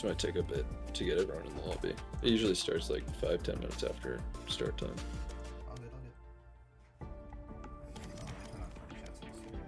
This might take a bit to get everyone in the lobby. It usually starts like 5-10 minutes after start time. All good, all good. Oh, I cannot party chat so soon.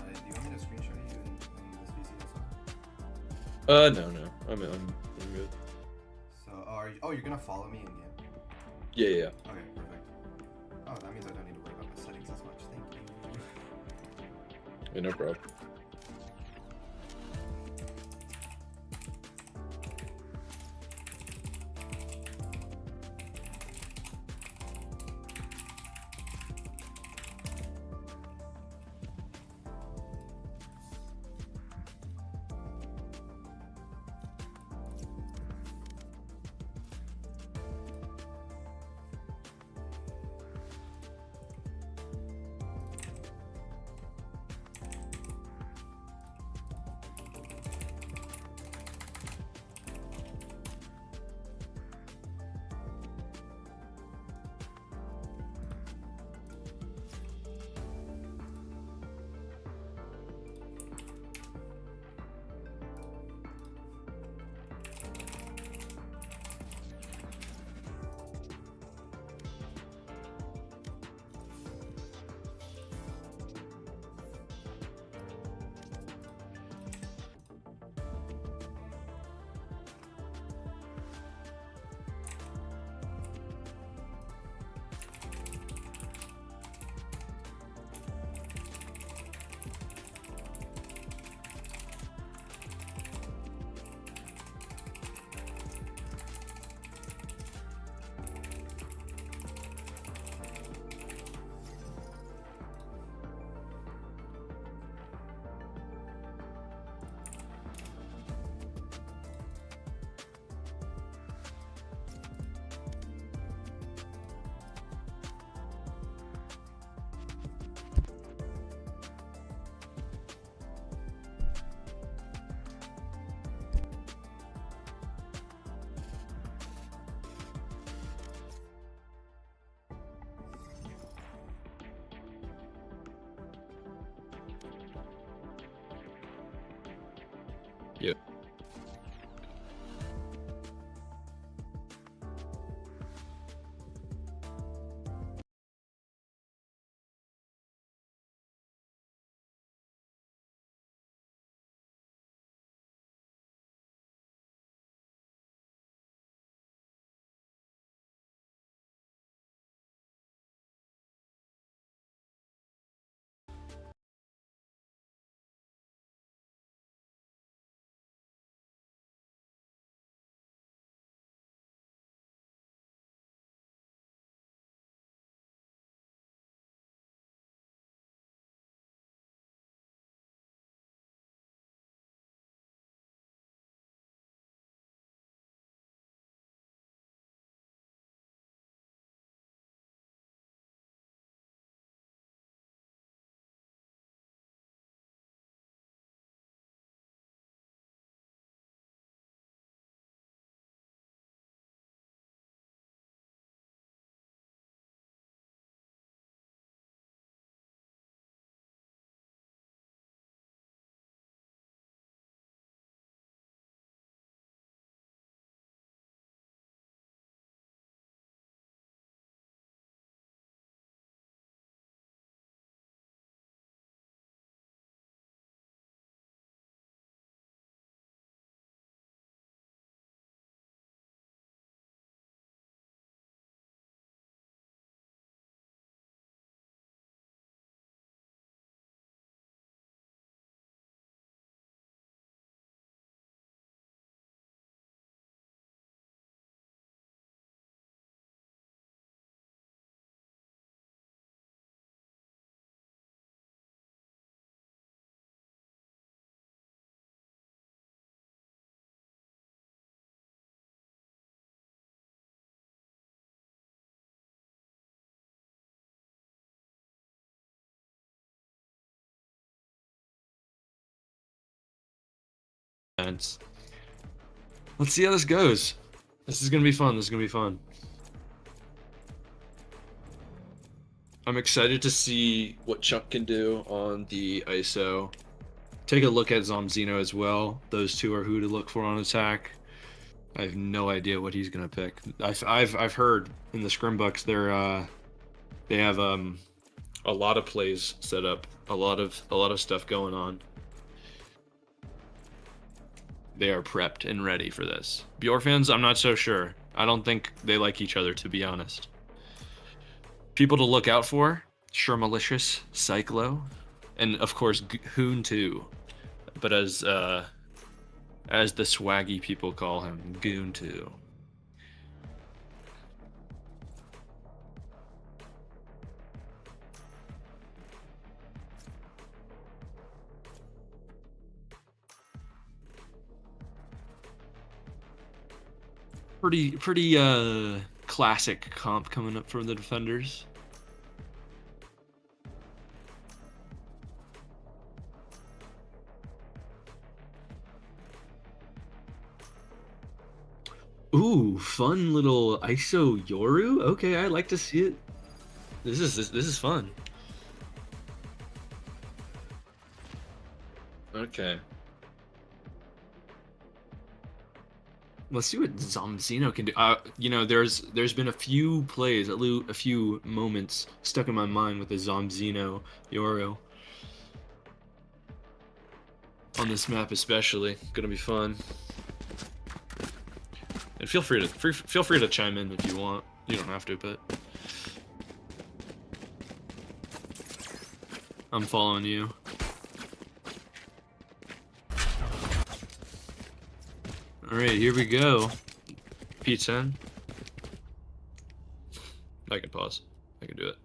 Do you want me to screenshot you in this PC as well? No. I'm good. So, oh, you're gonna follow me in game? Yeah. Okay, perfect. Oh, that means I don't need to worry about my settings as much. Thank you. Yeah, no problem. Yep. intense. Let's see how this goes. This is gonna be fun. This is gonna be fun. I'm excited to see what Chuck can do on the ISO. Take a look at Zomzino as well. Those two are who to look for on attack. I have no idea what he's gonna pick. I've heard in the scrim books they have a lot of plays set up, a lot of stuff going on. They are prepped and ready for this. Bjor fans, I'm not so sure. I don't think they like each other, to be honest. People to look out for: Sure Malicious, Cyclo, and of course Hoon 2. But as the swaggy people call him, Goon 2. Pretty classic comp coming up from the defenders. Ooh, fun little ISO Yoru. Okay, I like to see it. This is fun. Okay. Let's see what Zomzino can do. You know, there's been a few plays, a few moments stuck in my mind with the Zomzino Yoru. On this map especially, gonna be fun. And feel free to chime in if you want. You don't have to, but I'm following you. All right, here we go. P10. I can pause. I can do it.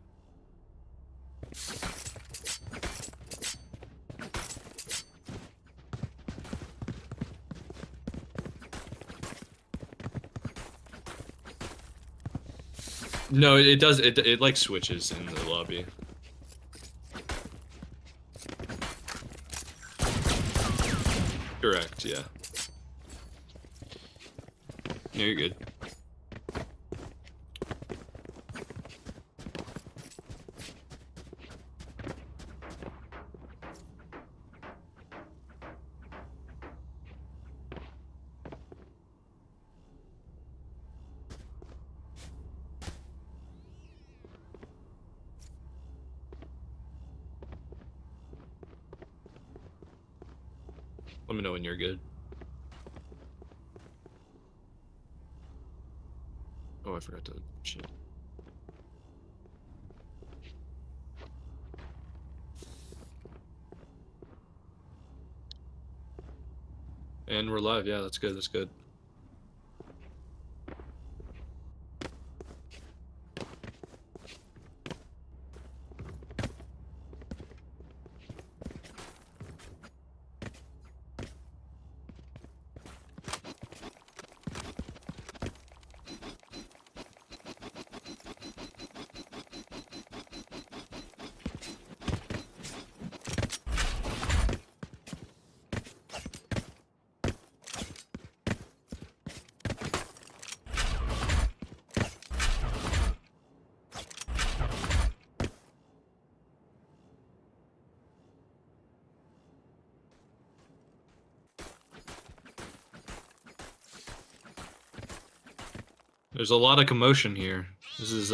No, it does. It like switches in the lobby. Correct. Yeah. Yeah, you're good. Let me know when you're good. Oh, I forgot to shit. And we're live. Yeah, that's good. That's good. There's a lot of commotion here. This is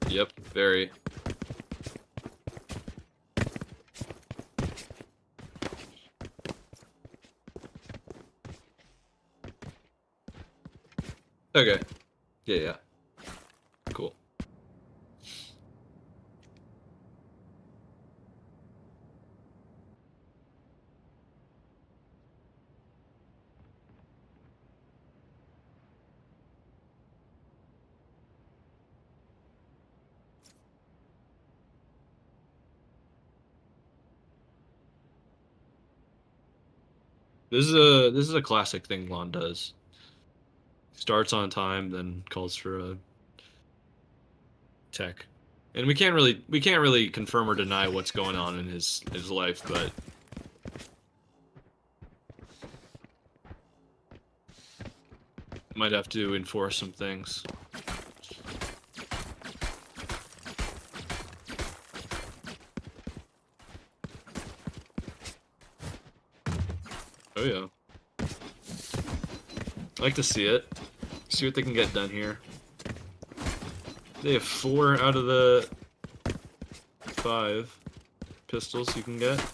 Yep, very. Okay. Yeah. Cool. This is a classic thing Lon does. Starts on time, then calls for a tech. And we can't really confirm or deny what's going on in his life, but might have to enforce some things. Oh yeah. I like to see it. See what they can get done here. They have 4 out of the 5 pistols you can get.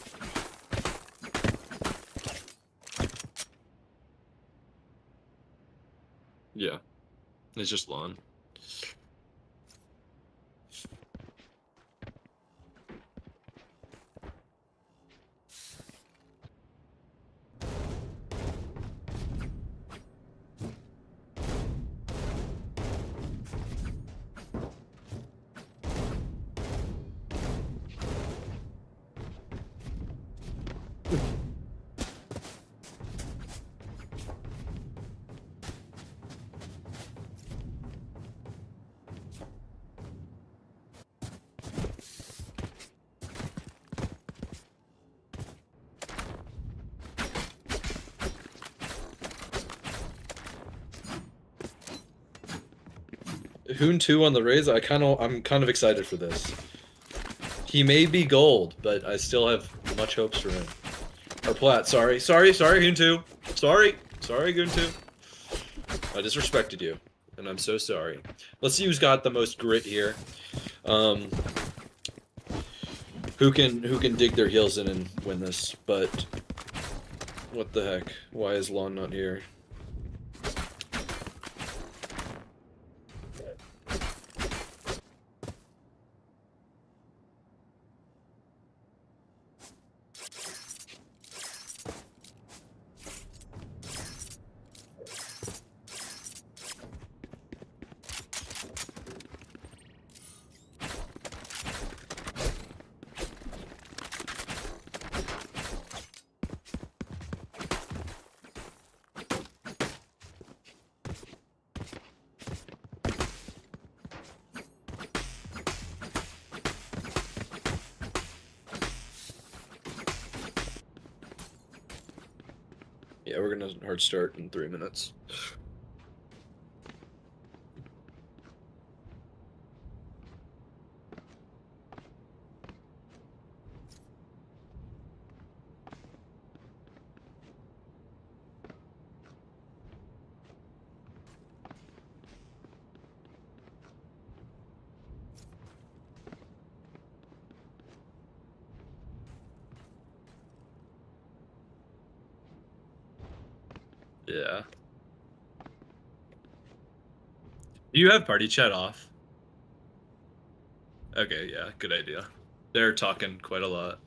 Yeah. It's just lawn. Hoon 2 on the Rays. I'm kind of excited for this. He may be gold, but I still have much hopes for him. Or Plat, sorry, Hoon 2. Sorry, Goon 2. I disrespected you, and I'm so sorry. Let's see who's got the most grit here. Who can dig their heels in and win this? But what the heck? Why is Lon not here? Yeah, we're gonna hard start in 3 minutes. Yeah. Do you have party chat off? Okay, yeah, good idea. They're talking quite a lot.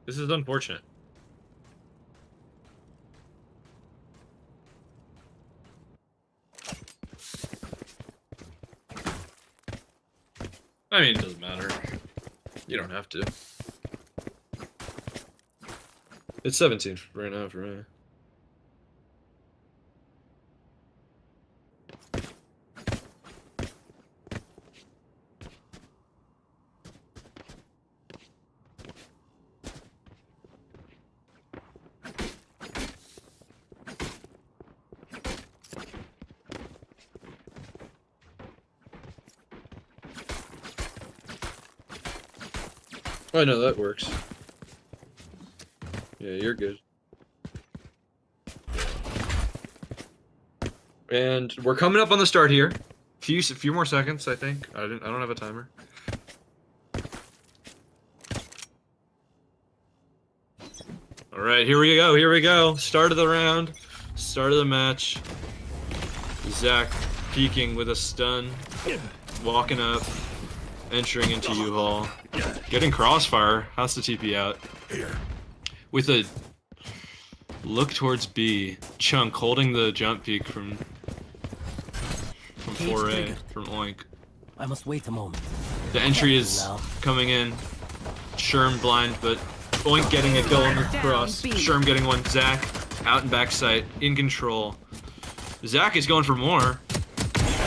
This is unfortunate. I mean, it doesn't matter. You don't have to. It's 17 right now for me. Oh, no, that works. Yeah, you're good. And We're coming up on the start here. A few more seconds, I think. I don't have a timer. All right, here we go. Here we go. Start of the round. Start of the match. Zach peeking with a stun. Walking up. Entering into U-Haul. Getting crossfire. Has to TP out. With a look towards B. Chunk holding the jump peek from 4A, from Oink. I must wait a moment. The entry is coming in. Sherm blind, but Oink getting it going with the cross. Sherm getting one. Zach out and back sight, in control. Zach is going for more.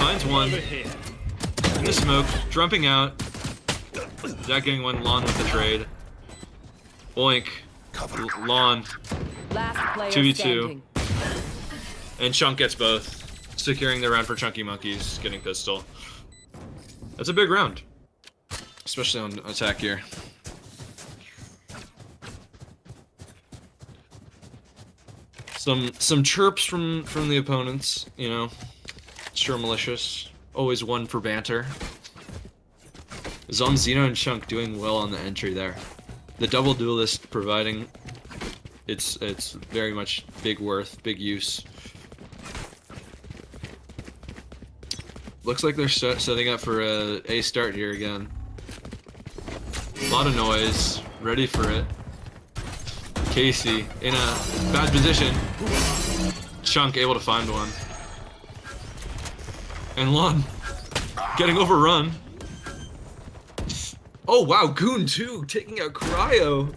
Finds one. In the smoke, jumping out. Zach getting one. Lon with the trade. Oink. Lon. 2v2. And Chunk gets both. Securing the round for Chunky Monkeys, getting pistol. That's a big round. Especially on attack here. Some chirps from the opponents, you know. Sure malicious. Always one for banter. Zomzino and Chunk doing well on the entry there. The double duelist providing it's very much big worth, big use. Looks like they're setting up for a start here again. A lot of noise, ready for it. Casey in a bad position. Chunk able to find one. And Lon getting overrun. Oh wow, Goon 2 taking out Cryo.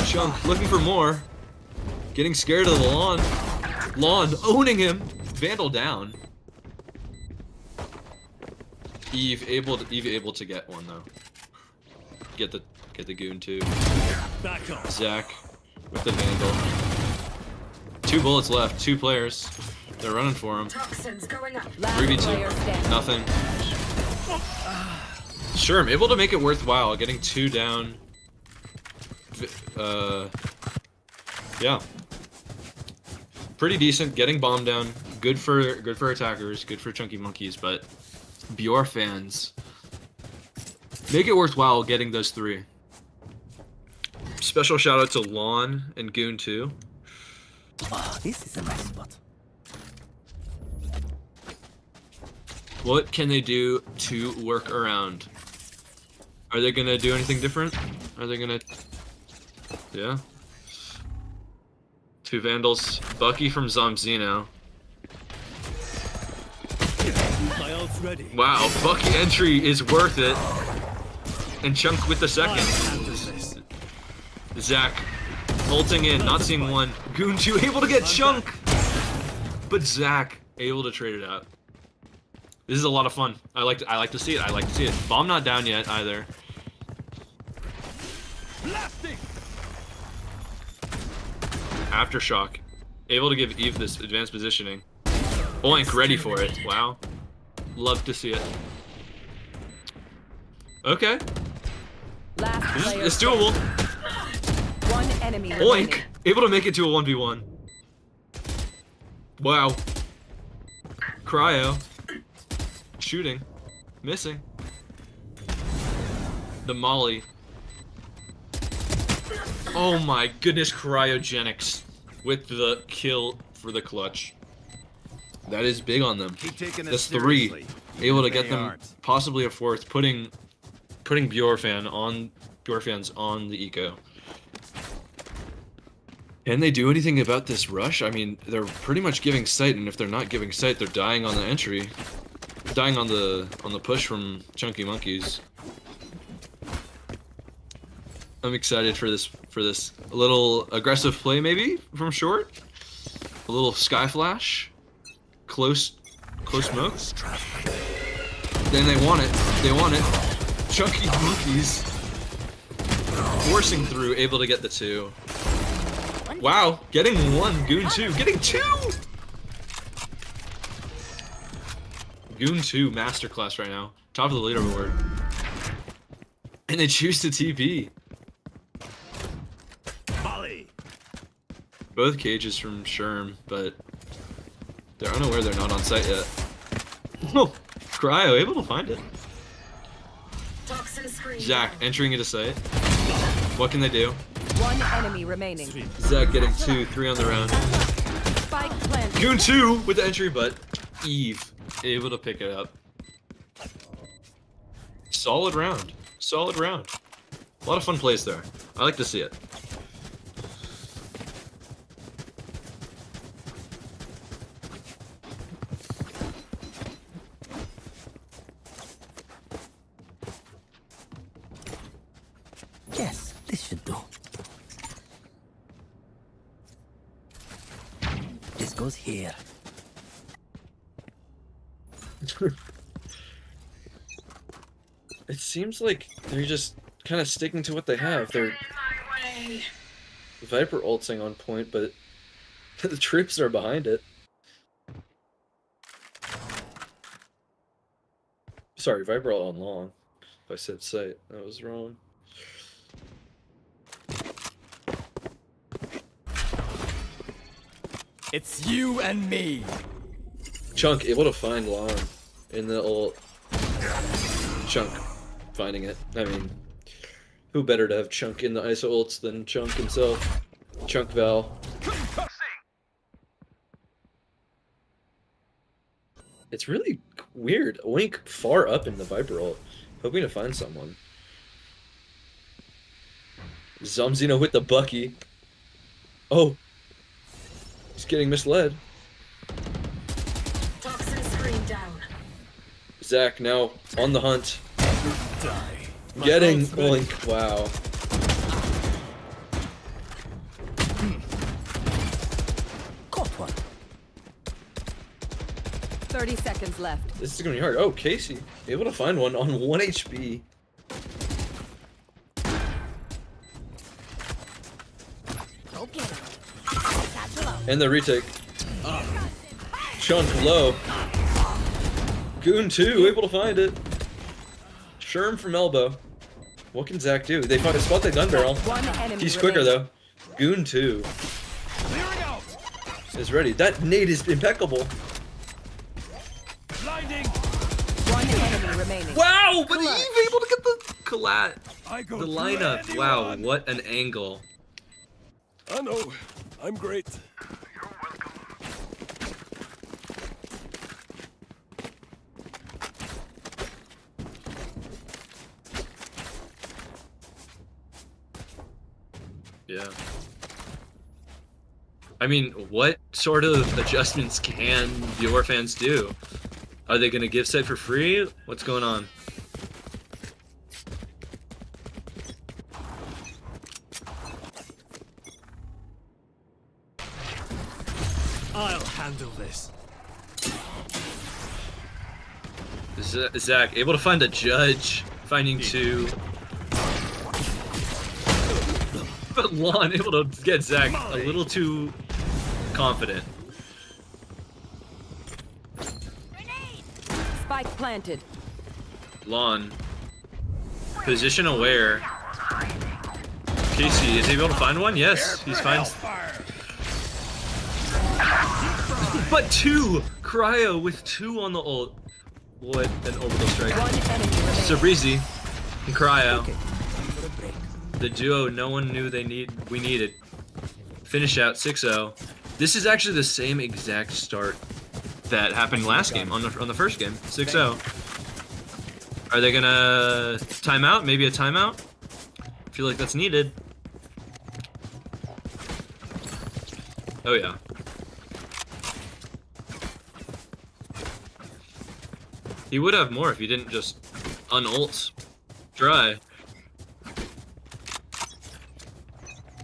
Chunk looking for more. Getting scared of the Lon. Lon owning him. Vandal down. Eve able to get one though. Get the Goon 2. Zach with the Vandal. 2 bullets left, 2 players. They're running for him. 3v2. Nothing. Sure, I'm able to make it worthwhile, getting 2 down. Yeah. Pretty decent, getting bomb down. Good for attackers, good for Chunky Monkeys, but Bjor fans make it worthwhile getting those 3. Special shout out to Lon and Goon 2. Ah, this is a nice spot. What can they do to work around? Are they gonna do anything different? Are they gonna... Yeah. 2 Vandals. Bucky from Zomzino. Wow, Bucky entry is worth it. And Chunk with the second. Zach ulting in, not seeing one. Goon 2 able to get Chunk! But Zach able to trade it out. This is a lot of fun. I like to see it. I like to see it. Bomb not down yet either. Aftershock. Able to give Eve this advanced positioning. Oink ready for it. Wow. Love to see it. Okay. It's doable. One enemy Oink. remaining. Able to make it to a 1v1. Wow. Cryo. Shooting. Missing. The Molly. Oh my goodness, Cryogenics with the kill for the clutch. That is big on them. That's 3. Able to get them possibly a 4th, putting Bjor fans on the eco. Can they do anything about this rush? I mean, they're pretty much giving sight, and if they're not giving sight, they're dying on the entry. Dying on the push from Chunky Monkeys. I'm excited for this a little aggressive play maybe from short. A little sky flash. Close smoke. Then they want it. They want it. Chunky Monkeys forcing through, able to get the 2. Wow, getting 1. Goon 2, getting 2. Goon 2 masterclass right now. Top of the leaderboard. And they choose to TP. Both cages from Sherm, but they're unaware they're not on site yet. Oh, Cryo able to find it. Zach entering into site. What can they do? One enemy remaining. Zach getting 2-3 on the round. Spike planted. Goon 2 with the entry, but Eve able to pick it up. Solid round. Solid round. A lot of fun plays there. I like to see it. Yes, this should do. This goes here. It seems like they're just kind of sticking to what they have. They're Viper ulting on point, but the troops are behind it. Sorry, Viper ult on long. If I said sight, that was wrong. It's you and me. Chunk able to find long in the ult. Chunk finding it. I mean, who better to have Chunk in the ISO ults than Chunk himself? Chunk Val. It's really weird. Link far up in the Viper ult, hoping to find someone. Zomzino with the Bucky. Oh, he's getting misled. Toxin screen down. Zach now on the hunt. Die. Getting Link. Wow. Caught one. 30 seconds left. This is gonna be hard. Oh, Casey able to find one on 1 HP. Okay. Satchel out. And the retake. Chunk low. Goon 2 able to find it. Sherm from elbow. What can Zach do? They spot the gun barrel. One enemy He's quicker remaining. though. Goon 2 Clearing out. is ready. That nade is impeccable. Blinding. One enemy remaining. Wow, but Eve able to get the collat. I go The through lineup. anyone. Wow, what an angle. I know. I'm great. Yeah. I mean, what sort of adjustments can Bjor fans do? Are they gonna give set for free? What's going on? I'll handle this. Zach able to find a judge, finding 2. But Lon able to get Zach a little too confident. Spike planted. Lon, position aware. Casey, is he able to find one? Yes, he's finds. But 2! Cryo with 2 on the ult. What an orbital strike. One enemy remaining. Sabrizi and Cryo. Okay, time for a break. The duo no one knew we needed. Finish out 6-0. This is actually the same exact start that happened last game on the first game. 6-0. Are they gonna timeout? Maybe a timeout? I feel like that's needed. Oh yeah. He would have more if he didn't just un-ult dry.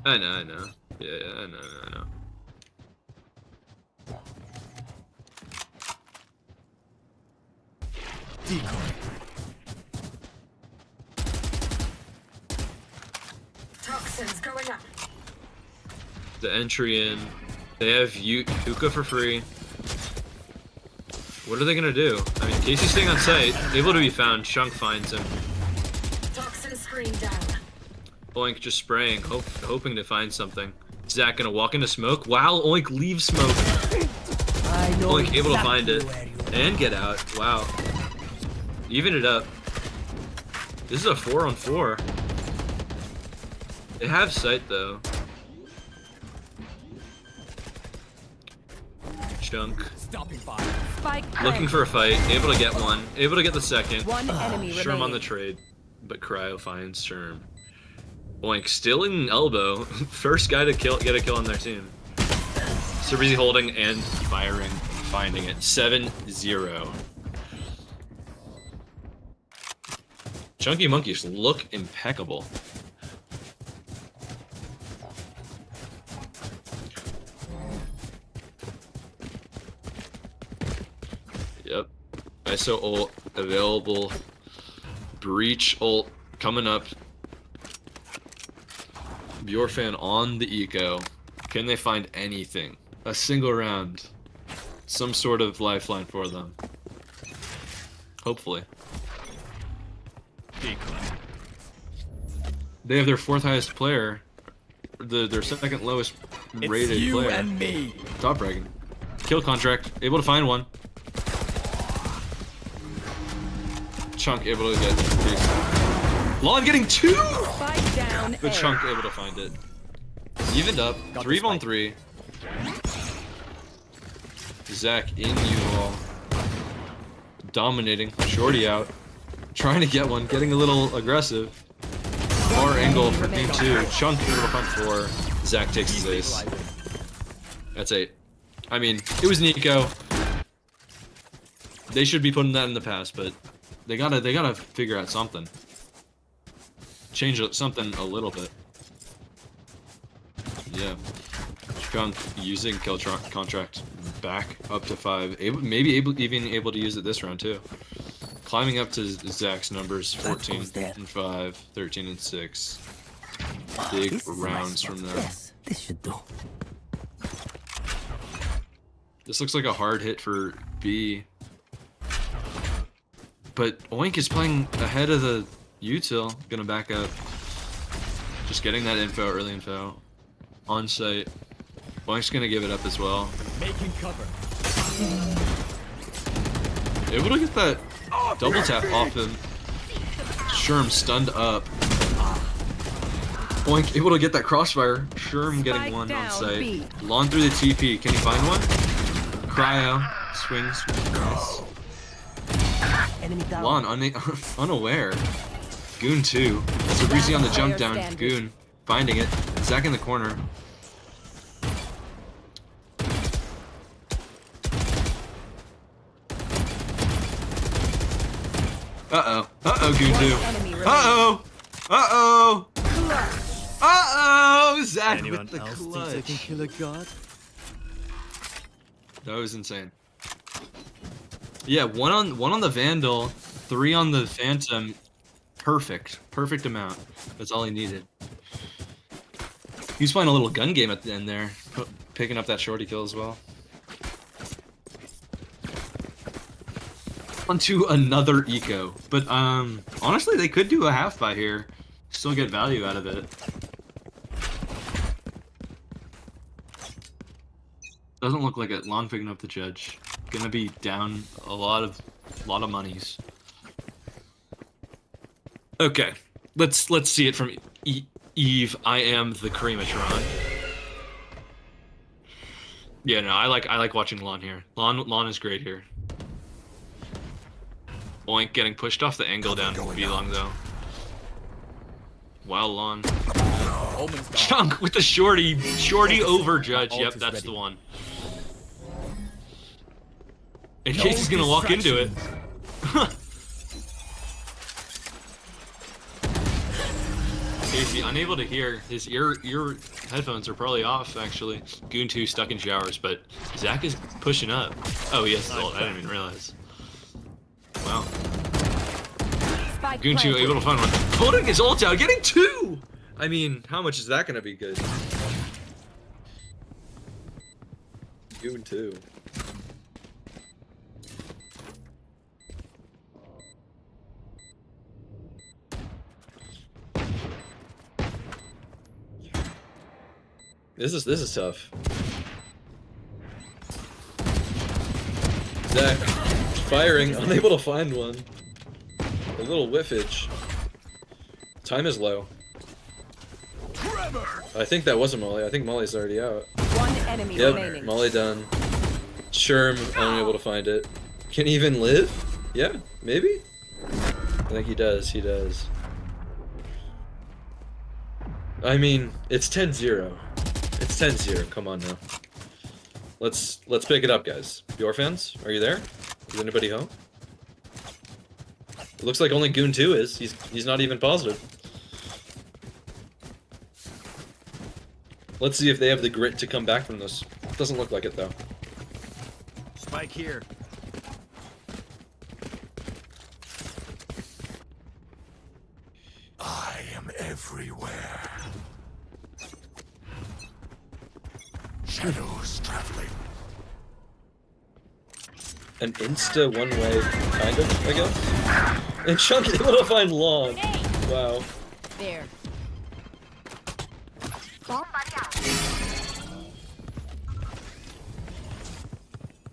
I know. Yeah, I know. Decoy. Toxins going up. The entry in. They have Hookah for free. What are they gonna do? I mean, Casey's staying on site, able to be found. Chunk finds him. Toxin screen down. Boink just spraying, hoping to find something. Zach gonna walk into smoke. Wow, Oink leaves smoke. I know Oink able to find it exactly where you and get out. Wow. Even it up. This is a 4-on-4. They have sight though. Chunk. Stopping fire. Spike Looking planted. for a fight. Able to get one. Able to get the second. One enemy Sherm remaining. on the trade. But Cryo finds Sherm. Oink still in elbow. First guy to get a kill on their team. Super easy holding and firing. Finding it. 7-0. Chunky Monkeys look impeccable. Yep. ISO ult available. Breach ult coming up. Bjor fan on the eco. Can they find anything? A single round. Some sort of lifeline for them. Hopefully. They have their 4th highest player. Their 2nd lowest rated It's you player. and me. Top bragging. Kill contract. Able to find one. Chunk able to get. Lon getting 2! Spike down. But A. Chunk able to find it. Evened up. 3-on-3. Zach in U-Haul. Dominating. Shorty out. Trying to get one. Getting a little aggressive. Far angle for game 2. Chunk able to find 4. Zach takes his ace. That's 8. I mean, it was Nico. They should be putting that in the past, but they gotta figure out something. Change something a little bit. Yeah. Chunk using kill contract back up to 5. Maybe even able to use it this round too. Climbing up to Zach's numbers, 14 and 5, 13 and 6. Big This is a nice rounds one. from there. Yes, this should do. This looks like a hard hit for B. But Oink is playing ahead of the util. Gonna back up. Just getting that info, early info. On site. Oink's gonna give it up as well. Making cover. Able to get that double tap off him. Sherm stunned up. Oink able to get that crossfire. Sherm getting Spike one on down, site. B. Lon through the TP. Can he find one? Cryo. Swings. Nice. Enemy down. Lon unaware. Goon 2. So Breezy on the jump down. standing. Goon finding it. Zach in the corner. Uh-oh. Uh-oh, Goon 2. Enemy remaining. Uh-oh. Uh-oh. Uh-oh. Zach Anyone with the else thinks I can clutch. kill a god? That was insane. Yeah, one on the Vandal, 3 on the Phantom. Perfect. Perfect amount. That's all he needed. He was playing a little gun game at the end there, picking up that shorty kill as well. Onto another eco, but honestly they could do a half buy here, still get value out of it. Doesn't look like it. Lon picking up the judge. Gonna be down a lot of monies. Okay, let's see it from Eve. I am the Creamatron. Yeah, no, I like watching Lon here. Lon is great here. Oink getting pushed off the angle down B-long though. Wow, Lon. Omen's gone. Chunk with the shorty over judge. Yep, that's the one. In case he's gonna walk into it. Casey, unable to hear. His ear headphones are probably off actually. Goon 2 stuck in showers, but Zach is pushing up. Oh, yes, I didn't even realize. Wow. Spike Goon 2 planted. able to find one. Pulling his ult out, getting 2! I mean, How much is that gonna be good? Goon 2. This is tough. Zach, firing, unable to find one. A little whiffage. Time is low. I think that wasn't Molly. I think Molly's already out. One enemy Yep, remaining. Molly done. Sherm, unable to find it. Can he even live? Yeah, maybe? I think he does, he does. I mean, it's 10-0. It's 10-0, come on now. Let's pick it up, guys. Bjor fans, are you there? Is anybody home? It looks like only Goon 2 is. He's not even positive. Let's see if they have the grit to come back from this. Doesn't look like it though. Spike here. I am everywhere. Shadows traveling. An insta one way, kind of, I guess. And Chunk able to find Lawn. Wow. There.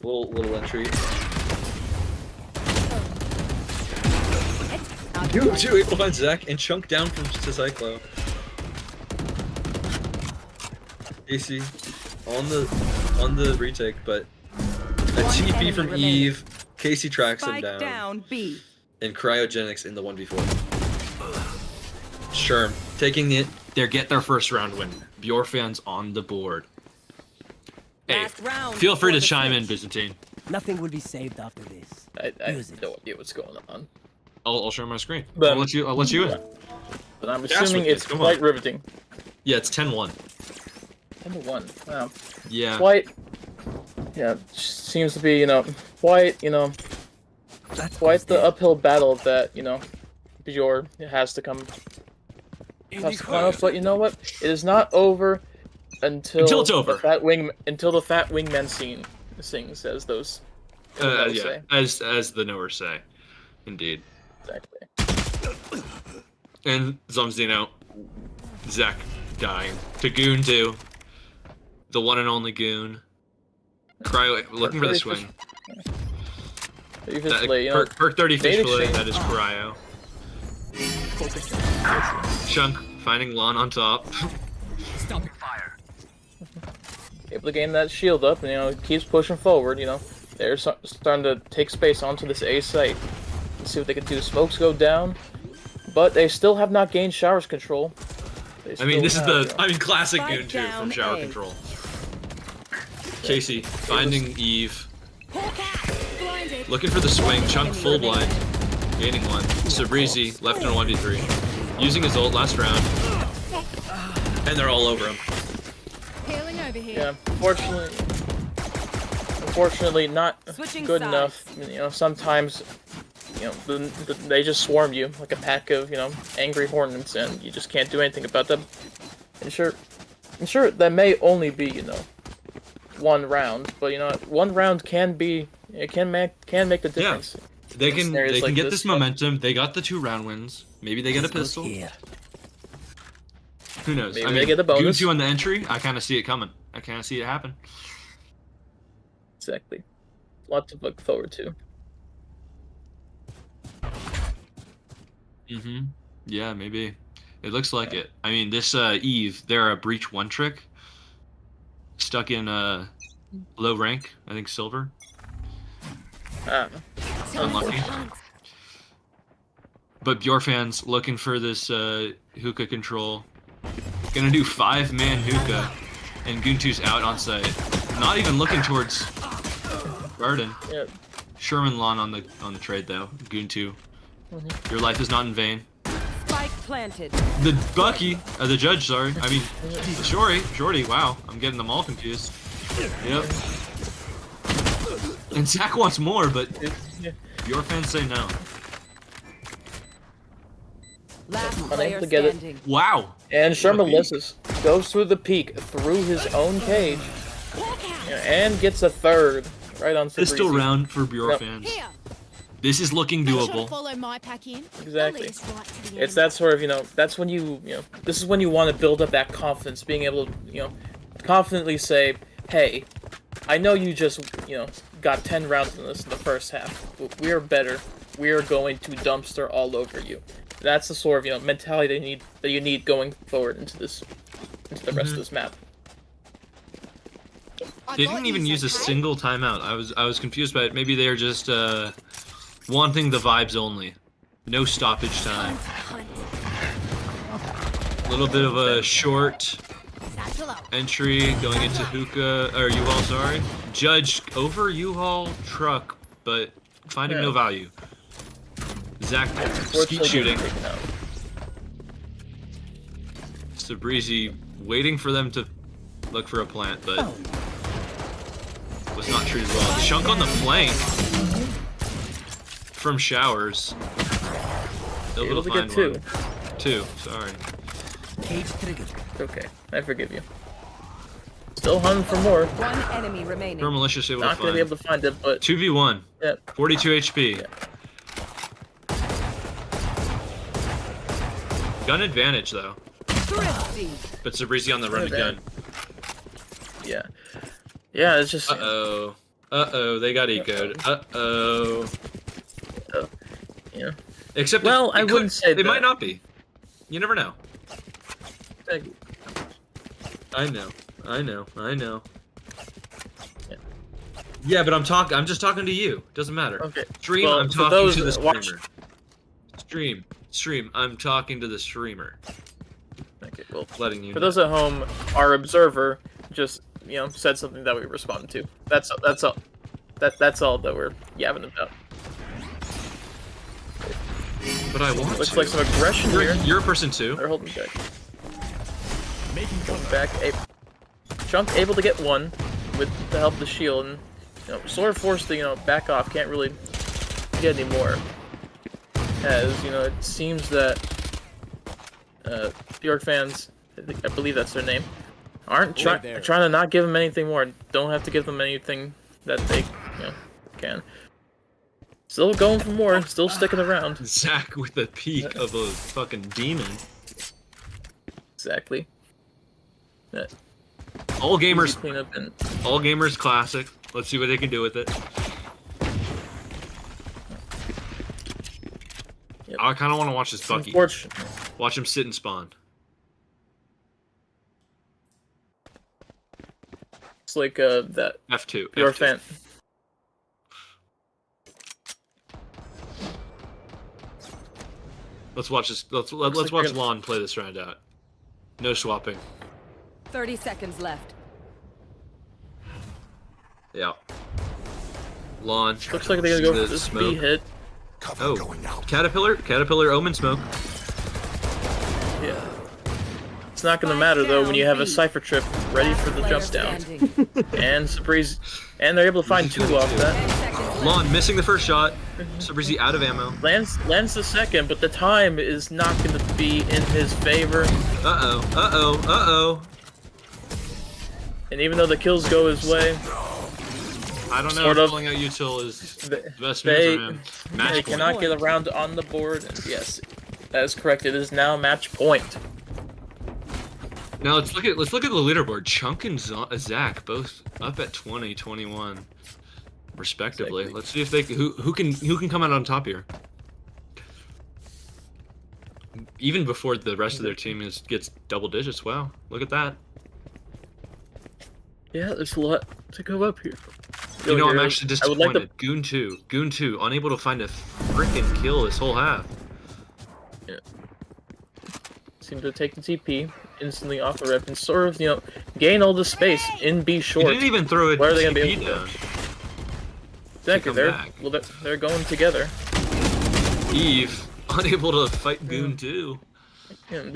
Little entry. Goon 2 able to find Zach and Chunk down from Cyclo. AC on the retake, but a TP from Eve. Casey tracks him Spike down B. And Cryogenics in the 1v4. Sherm taking it. They get their first round win. Bjor fans on the board. Hey, Last round feel free to before the chime in, switch. Byzantine. Nothing will be saved after this. I Use have it. no idea what's going on. I'll share my screen. But- I'll let you in. But I'm Gas assuming with it's this, come quite on. riveting. Yeah, it's 10-1. Number one. Wow. Yeah. Quite. Yeah, seems to be, quite, That's quite the dead. uphill battle that, Bjor has to come. But you know what? It is not over until it's over. Until the fat wingman sings, as those. Yeah, say. as the knowers say, indeed. Exactly. And Zomzino, Zach dying to Goon 2, the one and only Goon. Cryo looking for the swing. Perk 30 fish fillet, that is Cryo. Chunk finding Lon on top. Stopping fire. Able to gain that shield up, and keeps pushing forward. They're starting to take space onto this A site. Let's see what they can do. Smokes go down, but they still have not gained showers control. I mean, this is still have, classic Spike Goon 2 from down Shower A. Control. Casey finding Eve, Blinded. looking for the swing. Chunk full blind, gaining one. Sabrizi left in a 1v3, using his ult last round, and they're all over him. Healing over here. Yeah, unfortunately, not Switching good sides. enough. Sometimes, they just swarm you like a pack of, angry hornets, and you just can't do anything about them. And sure, that may only be, one round, but one round can make the difference. They can Scenarios like get this, this momentum. They got the 2 round wins. Maybe they get a Let's go pistol. here. Who knows? Maybe I mean, they get a bonus. Goon 2 on the entry. I kind of see it coming. I kind of see it happen. Exactly. Lot to look forward to. Yeah, maybe. It looks like it. I mean, this Eve, they're a breach 1 trick. Stuck in low rank, I think silver. Unlucky. But Bjor fans looking for this hookah control. Gonna do 5-man hookah, and Goon 2's out on site. Not even looking towards Garden. Yeah. Sherman Lawn on the trade though. Goon 2. Your life is not in vain. Spike planted. The Bucky, the judge, sorry. I mean, Shorty, wow. I'm getting them all confused. Yep. And Zach wants more, but your fans say no. Last Unable player to get it. standing. Wow. And Sherman What a Lissus goes through the peak, through his own cage, and gets a third right on Pistol Sabrizi. round for Bjor Yep. fans. Here, This is looking make sure to doable. follow my pack in. Exactly. I'll lead us right to the It's end. that sort of, that's when this is when you want to build up that confidence, being able to, confidently say, hey, I know you just, got 10 rounds in this in the first half, but we are better. We are going to dumpster all over you. That's the sort of, mentality that you need going forward into the rest of this map. They didn't even use a single timeout. I was confused by it. Maybe they're just wanting the vibes only. No stoppage time. A little bit of a short entry going into hookah or U-Haul, sorry. Judge over U-Haul truck, but finding no value. Zach skeet shooting. Sabrizi waiting for them to look for a plant, but was not treated well. Chunk on the flank from showers. Able to get two. Two, sorry. Cage triggered. Okay, I forgive you. Still hunting for more. One enemy remaining. Pure malicious able Not to gonna find. be able to find it, but 2v1. yeah. 42 HP. Yeah. Gun advantage though. Thrifty. But Sabrizi on the run gun. Yeah. Yeah, it's just. Uh-oh. Uh-oh, they got ecoed. Uh-oh. Yeah. Except Well, I could- wouldn't say they that. might not be. You never know. I know. Yeah. Yeah, but I'm just talking to you. Doesn't matter. Okay. Stream, Well, I'm for talking those to the that watch- streamer. Stream, I'm talking to the streamer. Okay, well, Letting you for know. those at home, our observer just, said something that we responded to. That's all. That's all that we're yapping about. But I want Looks to. like some aggression here. You're a person too. They're holding back. Holding back. Chunk able to get one with the help of the shield, and sort of forced to back off. Can't really get any more. As it seems that Bjor fans, I believe that's their name, aren't trying to not give them anything more. Don't have to give them anything that they can. Still going for more. Still sticking around. Zach with the peak of a fucking demon. Exactly. All gamers, Clean up and all gamers classic. Let's see what they can do with it. Yep. I kind of want to watch this Bucky. unfortunately. Watch him sit and spawn. It's like that F2. Bjor F2. fan. Let's watch this. Let's like watch we're gonna- Lon play this round out. No swapping. 30 seconds left. Yeah. Lon. Looks like they're gonna go the for this smoke. B hit. Cover Oh, going out. Caterpillar, Omen smoke. Yeah. It's not gonna matter though when you have a cipher trip ready for the Player jump down. standing. And Sabrizi, and they're able to find two off that. 10 seconds left. Lon missing the first shot. Sabrizi out of ammo. Lands the second, but the time is not gonna be in his favor. Uh-oh. And even though the kills go his way, I don't know Sort if of. pulling out util is the best they move for him. Match they point. cannot get around on the board. And yes, that is correct. It is now match point. Now let's look at the leaderboard. Chunk and Zach both up at 20, 21, respectively. Exactly. Let's see if they who can come out on top here. Even before the rest of their team gets double digits. Wow, look at that. Yeah, there's a lot to go up here. You know, I'm Here, actually I would like disappointed. Goon 2, unable to find a freaking kill this whole half. seem to take the TP instantly off the rip and sort of, gain all the space in B He short. didn't even throw a Where are they gonna be TP able to go? down. Exactly, come back. they're going together. Eve, unable to fight Goon 2. And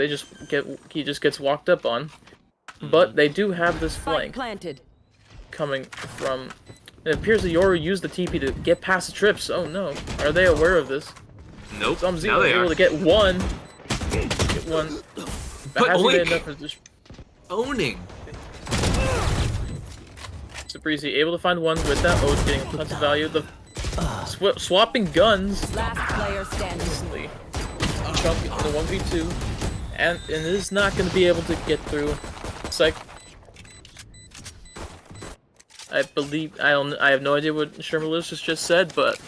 he just gets walked up on. But they do have this Spike flank planted. coming from. It appears that Yoru used the TP to get past the trips. Oh no. Are they aware of this? Nope, Some now Zero they able are. to get one. Get one. But hasn't been Oink! enough for this. Owning. Sabrizi able to find one with that Ode getting tons of value. The swapping guns Last player standing. instantly. Chunk in the 1v2. And it is not going to be able to get through. It's like I believe I have no idea what Sherman Lewis just said, but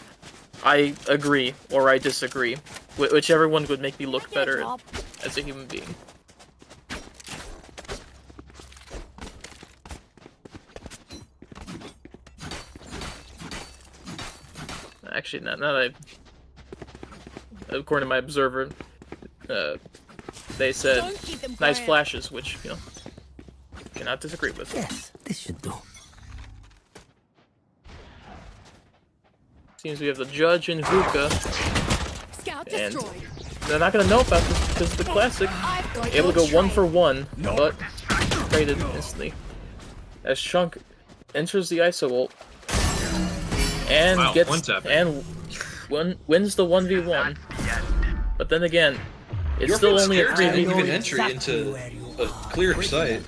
I agree or I disagree. Whichever one would make me look better as a human being. Actually, now that according to my observer, they said Don't keep them nice quiet. flashes, which cannot disagree with. Yes, this should do. Seems we have the judge and Hookah. Scout And- destroyed. They're not gonna know about this because of the classic. I've got Able to your go 1 trail. for 1, but traded instantly. As Chunk enters the ISO ult and Wow, gets one-tapping. and wins the 1v1. But then again, it's You're still only a scared to 3v. even entry into a clear sight.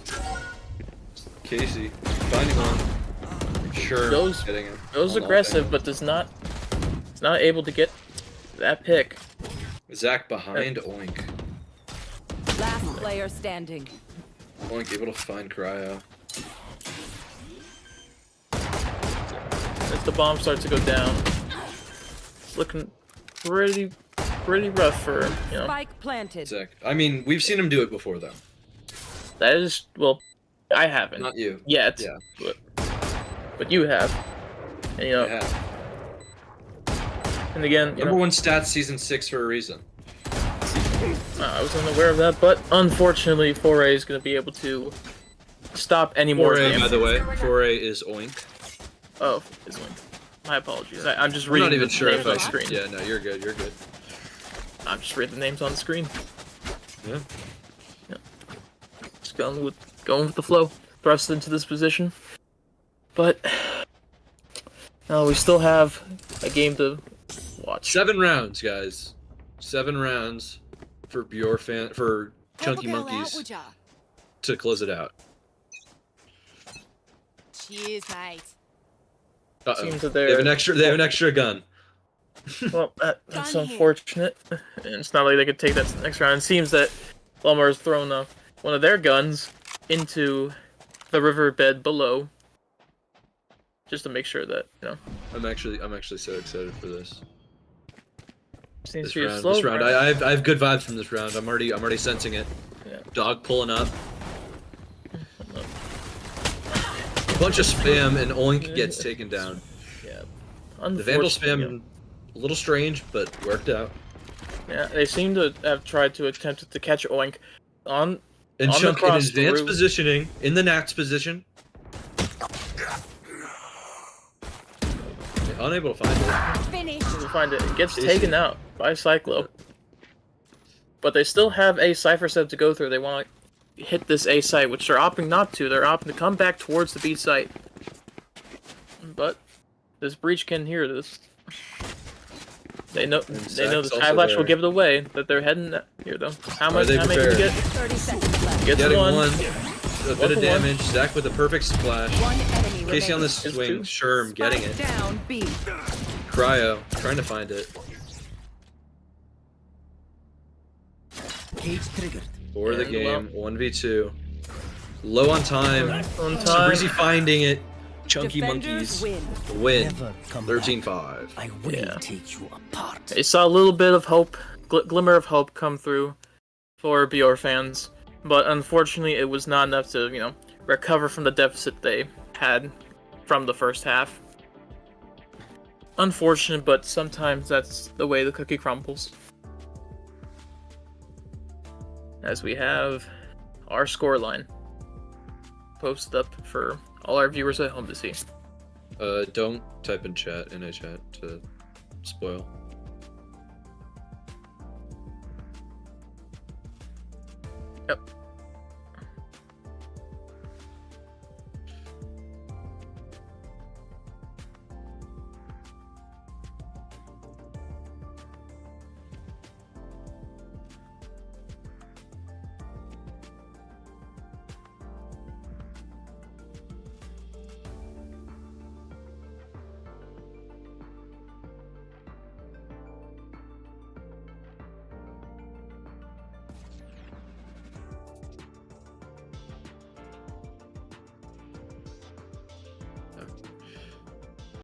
Casey finding one. Sure. Goes Getting him. goes On aggressive, but is not able to get that pick. Zach behind Oink. Last player standing. Oink able to find Cryo. As the bomb starts to go down, it's looking pretty rough for Spike planted. Zach. I mean, we've seen him do it before though. That is, well, I haven't Not you. yet. Yeah. But you have. And Yeah. and again, Number 1 stats season 6 for a reason. I was unaware of that, but unfortunately, Foray is going to be able to stop any more Foray, damage. by the way. Foray is Oink. Oh, is one. My apologies. I'm just I'm reading not even the sure names if on I the screen. Yeah, no, you're good. You're good. I'm just reading the names on the screen. Yeah. Just going with the flow. Thrust into this position. But no, we still have a game to watch. 7 rounds, guys. 7 rounds for Bjor for Chunky Help a girl out, Monkeys would ya? to close it out. Cheers, mate. Uh-oh. Seems that They have an extra gun. Well, that's Gun here. unfortunate. And it's not like they could take that next round. It seems that Lomar has thrown one of their guns into the riverbed below, just to make sure that I'm actually so excited for this. seems This to be a round. slow This round. round. I have good vibes from this round. I'm already sensing it. Yeah. Dog pulling up. A bunch of spam and Oink gets taken down. Yeah. The Vandal Unfortunately, spam, a little strange, but worked out. Yeah, they seem to have tried to attempt to catch Oink on And On the Chunk in cross advanced through. positioning, in the Nax position. Unable to find it. Finished. to find it. It gets Easy. taken out by Cyclo. But they still have a Cypher set to go through. They want to hit this A site, which they're opting not to. They're opting to come back towards the B site. But this breach can hear this. They know the Zach's Sky also Flash will there. give it away that they're heading here though. How Are much? they How many did we prepared? get? 30 seconds left. Gets Getting one. one. A One bit of for damage. Zach with a perfect splash. One enemy Casey on the remaining. swing. two. Sherm getting it. Spike down B. Cryo trying to find it. Cage triggered. For the And, game. 1v2. Low on time. On time. Breezy finding it. Chunky Defenders Monkeys win. win. Never come back. 13-5. I will Yeah. take you apart. They saw a little bit of hope, glimmer of hope come through for Bjor fans, but unfortunately it was not enough to, recover from the deficit they had from the first half. Unfortunate, but sometimes that's the way the cookie crumbles. As we have our scoreline posted up for all our viewers at home to see. Don't type in chat, NA chat, to spoil. Yep.